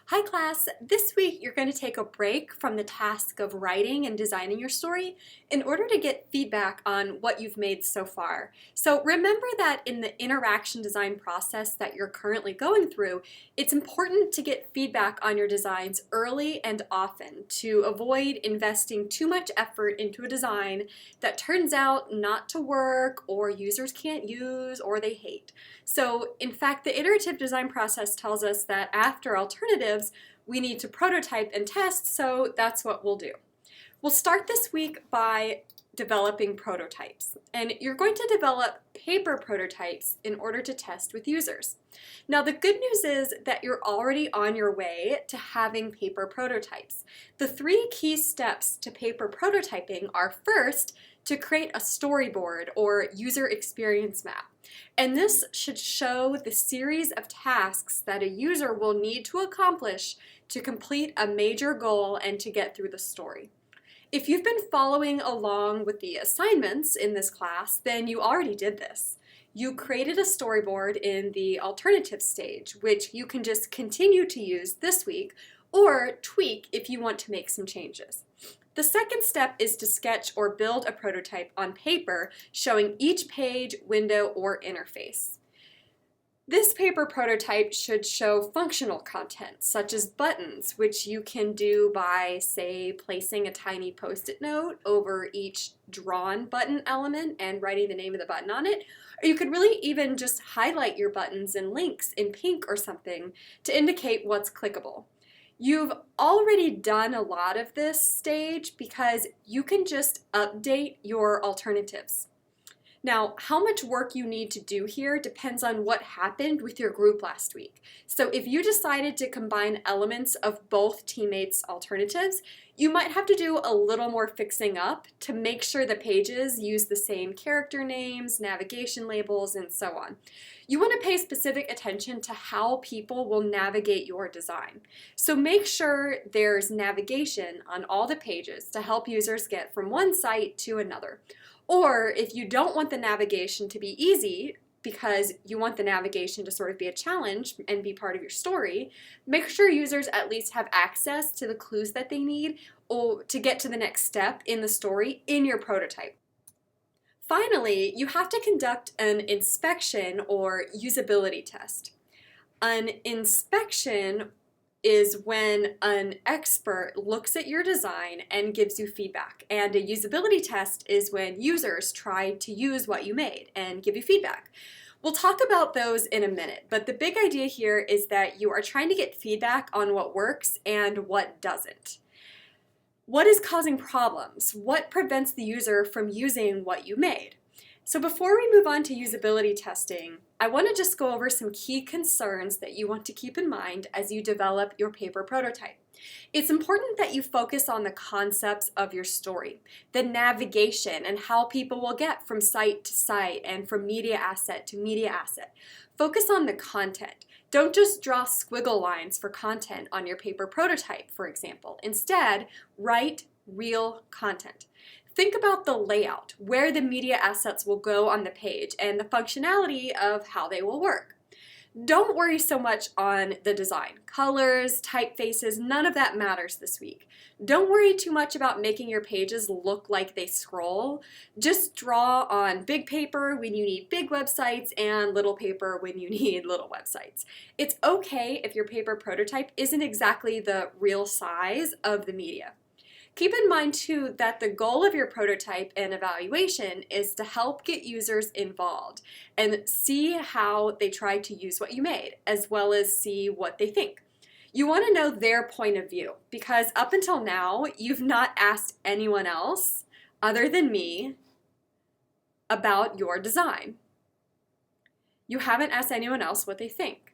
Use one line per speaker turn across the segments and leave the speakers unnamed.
Hi class, this week you're going to take a break from the task of writing and designing your story in order to get feedback on what you've made so far. So remember that in the interaction design process that you're currently going through, it's important to get feedback on your designs early and often to avoid investing too much effort into a design that turns out not to work or users can't use or they hate. So in fact, the iterative design process tells us that after alternatives, we need to prototype and test, so that's what we'll do. We'll start this week by developing prototypes, and you're going to develop paper prototypes in order to test with users. Now the good news is that you're already on your way to having paper prototypes. The three key steps to paper prototyping are first, to create a storyboard or user experience map. And this should show the series of tasks that a user will need to accomplish to complete a major goal and to get through the story. If you've been following along with the assignments in this class, then you already did this. You created a storyboard in the alternative stage, which you can just continue to use this week or tweak if you want to make some changes. The second step is to sketch or build a prototype on paper showing each page, window, or interface. This paper prototype should show functional content, such as buttons, which you can do by, say, placing a tiny post-it note over each drawn button element and writing the name of the button on it. Or you could really even just highlight your buttons and links in pink or something to indicate what's clickable. You've already done a lot of this stage because you can just update your alternatives. Now, how much work you need to do here depends on what happened with your group last week. So if you decided to combine elements of both teammates' alternatives, you might have to do a little more fixing up to make sure the pages use the same character names, navigation labels, and so on. You want to pay specific attention to how people will navigate your design. So make sure there's navigation on all the pages to help users get from one site to another. Or if you don't want the navigation to be easy, because you want the navigation to sort of be a challenge and be part of your story, make sure users at least have access to the clues that they need or to get to the next step in the story in your prototype. Finally, you have to conduct an inspection or usability test. An inspection is when an expert looks at your design and gives you feedback. And a usability test is when users try to use what you made and give you feedback. We'll talk about those in a minute, but the big idea here is that you are trying to get feedback on what works and what doesn't. What is causing problems? What prevents the user from using what you made? So before we move on to usability testing, I want to just go over some key concerns that you want to keep in mind as you develop your paper prototype. It's important that you focus on the concepts of your story, the navigation and how people will get from site to site and from media asset to media asset. Focus on the content. Don't just draw squiggle lines for content on your paper prototype, for example. Instead, write real content. Think about the layout, where the media assets will go on the page, and the functionality of how they will work. Don't worry so much on the design. Colors, typefaces, none of that matters this week. Don't worry too much about making your pages look like they scroll. Just draw on big paper when you need big websites and little paper when you need little websites. It's okay if your paper prototype isn't exactly the real size of the media. Keep in mind too that the goal of your prototype and evaluation is to help get users involved and see how they try to use what you made, as well as see what they think. You want to know their point of view because up until now, you've not asked anyone else other than me about your design. You haven't asked anyone else what they think.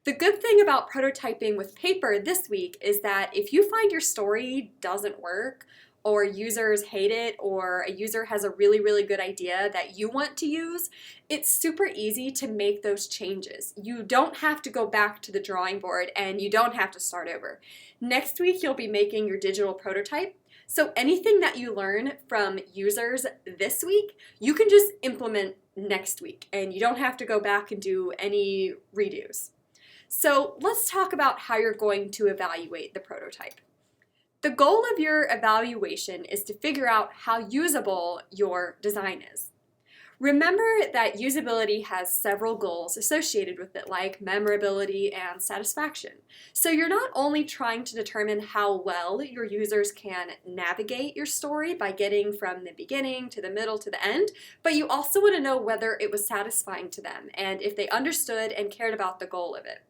The good thing about prototyping with paper this week is that if you find your story doesn't work, or users hate it, or a user has a really good idea that you want to use, it's super easy to make those changes. You don't have to go back to the drawing board and you don't have to start over. Next week, you'll be making your digital prototype. So anything that you learn from users this week, you can just implement next week and you don't have to go back and do any redos. So let's talk about how you're going to evaluate the prototype. The goal of your evaluation is to figure out how usable your design is. Remember that usability has several goals associated with it, like memorability and satisfaction. So you're not only trying to determine how well your users can navigate your story by getting from the beginning to the middle to the end, but you also want to know whether it was satisfying to them and if they understood and cared about the goal of it.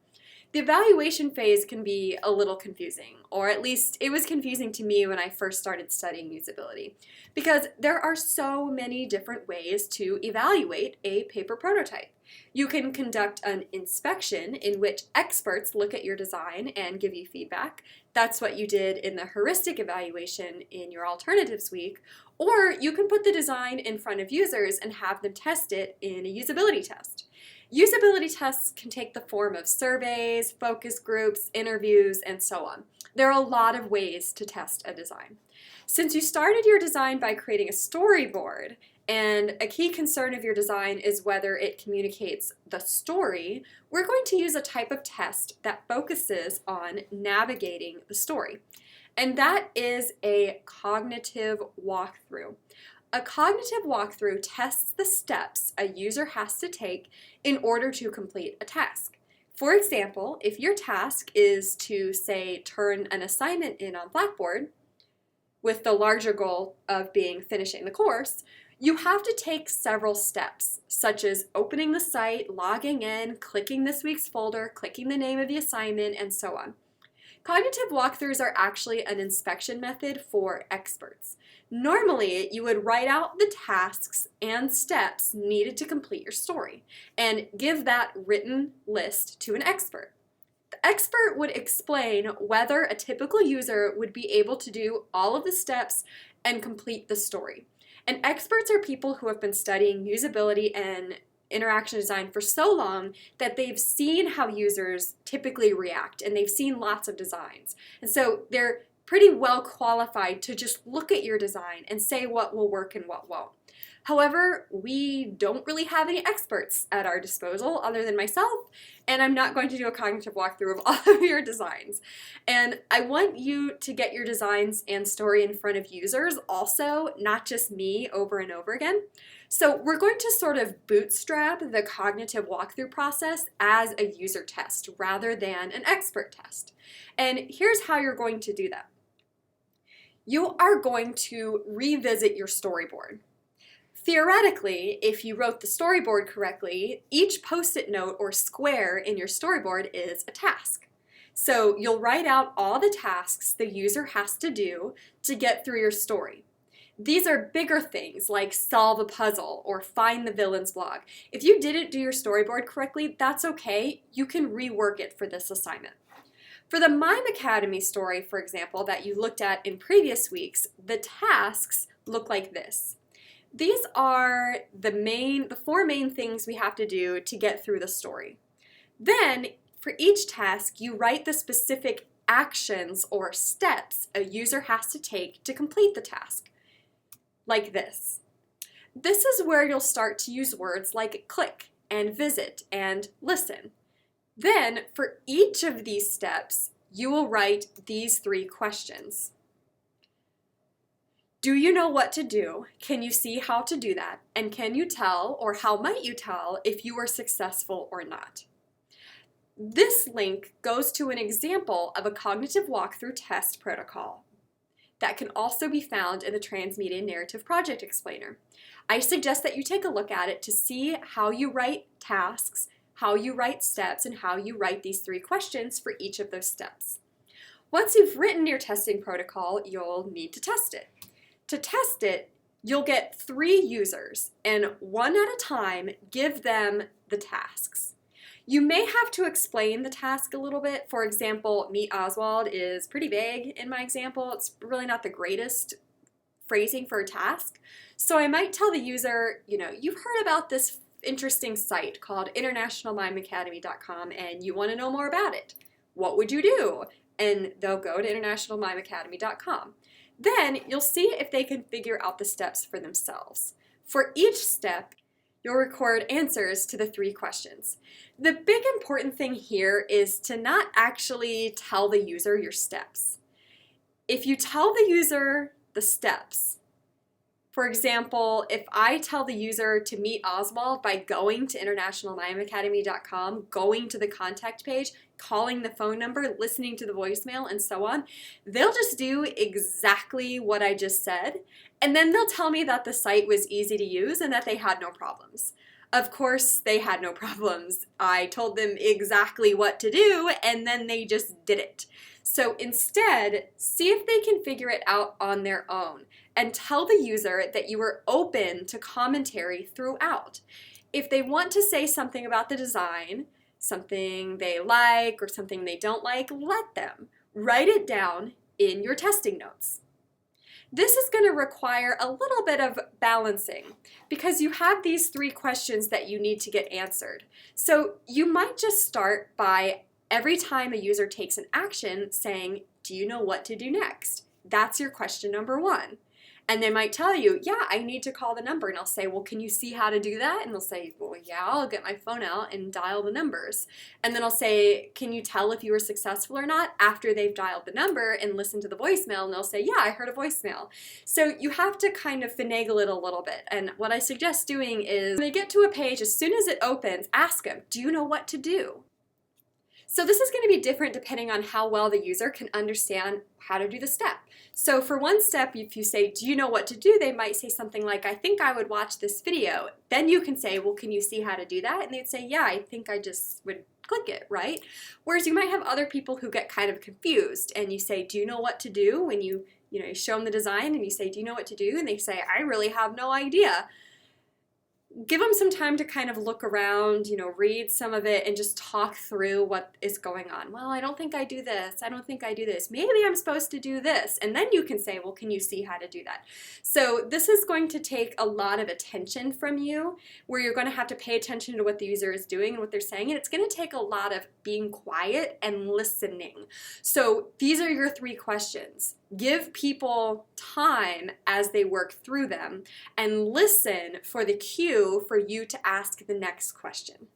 The evaluation phase can be a little confusing, or at least it was confusing to me when I first started studying usability, because there are so many different ways to evaluate a paper prototype. You can conduct an inspection in which experts look at your design and give you feedback. That's what you did in the heuristic evaluation in your alternatives week. Or you can put the design in front of users and have them test it in a usability test. Usability tests can take the form of surveys, focus groups, interviews, and so on. There are a lot of ways to test a design. Since you started your design by creating a storyboard, and a key concern of your design is whether it communicates the story, we're going to use a type of test that focuses on navigating the story. And that is a cognitive walkthrough. A cognitive walkthrough tests the steps a user has to take in order to complete a task. For example, if your task is to, say, turn an assignment in on Blackboard, with the larger goal of finishing the course, you have to take several steps, such as opening the site, logging in, clicking this week's folder, clicking the name of the assignment, and so on. Cognitive walkthroughs are actually an inspection method for experts. Normally, you would write out the tasks and steps needed to complete your story and give that written list to an expert. The expert would explain whether a typical user would be able to do all of the steps and complete the story. And experts are people who have been studying usability and interaction design for so long that they've seen how users typically react, and they've seen lots of designs. And so they're pretty well qualified to just look at your design and say what will work and what won't. However, we don't really have any experts at our disposal other than myself, and I'm not going to do a cognitive walkthrough of all of your designs. And I want you to get your designs and story in front of users also, not just me over and over again. So we're going to sort of bootstrap the cognitive walkthrough process as a user test rather than an expert test. And here's how you're going to do that. You are going to revisit your storyboard. Theoretically, if you wrote the storyboard correctly, each post-it note or square in your storyboard is a task. So you'll write out all the tasks the user has to do to get through your story. These are bigger things like solve a puzzle or find the villain's log. If you didn't do your storyboard correctly, that's okay. You can rework it for this assignment. For the Mime Academy story, for example, that you looked at in previous weeks, the tasks look like this. These are the four main things we have to do to get through the story. Then, for each task, you write the specific actions or steps a user has to take to complete the task, like this. This is where you'll start to use words like click and visit and listen. Then, for each of these steps, you will write these 3 questions. Do you know what to do? Can you see how to do that? And can you tell, or how might you tell, if you were successful or not? This link goes to an example of a cognitive walkthrough test protocol that can also be found in the Transmedia Narrative Project Explainer. I suggest that you take a look at it to see how you write tasks, how you write steps, and how you write these 3 questions for each of those steps. Once you've written your testing protocol, you'll need to test it. To test it, you'll get 3 users, and one at a time, give them the tasks. You may have to explain the task a little bit. For example, meet Oswald is pretty vague in my example. It's really not the greatest phrasing for a task. So I might tell the user, you've heard about this interesting site called internationalmimecademy.com and you want to know more about it. What would you do? And they'll go to internationalmimecademy.com. Then you'll see if they can figure out the steps for themselves. For each step, You'll record answers to the 3 questions. The big important thing here is to not actually tell the user your steps. If you tell the user the steps, for example, if I tell the user to meet Oswald by going to internationalmimeacademy.com, going to the contact page, calling the phone number, listening to the voicemail, and so on, they'll just do exactly what I just said, and then they'll tell me that the site was easy to use and that they had no problems. Of course, they had no problems. I told them exactly what to do, and then they just did it. So instead, see if they can figure it out on their own, and tell the user that you are open to commentary throughout. If they want to say something about the design, something they like or something they don't like, let them. Write it down in your testing notes. This is going to require a little bit of balancing because you have these 3 questions that you need to get answered. So you might just start by every time a user takes an action saying, do you know what to do next? That's your question number 1. And they might tell you, yeah, I need to call the number. And I'll say, well, can you see how to do that? And they'll say, well, yeah, I'll get my phone out and dial the numbers. And then I'll say, can you tell if you were successful or not after they've dialed the number and listened to the voicemail? And they'll say, yeah, I heard a voicemail. So you have to kind of finagle it a little bit. And what I suggest doing is when they get to a page, as soon as it opens, ask them, do you know what to do? So this is going to be different depending on how well the user can understand how to do the step. So for one step, if you say, do you know what to do? They might say something like, I think I would watch this video. Then you can say, well, can you see how to do that? And they'd say, yeah, I think I just would click it, right? Whereas you might have other people who get kind of confused and you say, do you know what to do? When you show them the design and you say, do you know what to do? And they say, I really have no idea. Give them some time to kind of look around, read some of it and just talk through what is going on. Well, I don't think I do this. I don't think I do this. Maybe I'm supposed to do this. And then you can say, well, can you see how to do that? So this is going to take a lot of attention from you where you're going to have to pay attention to what the user is doing and what they're saying. And it's going to take a lot of being quiet and listening. So these are your 3 questions. Give people time as they work through them and listen for the cue for you to ask the next question.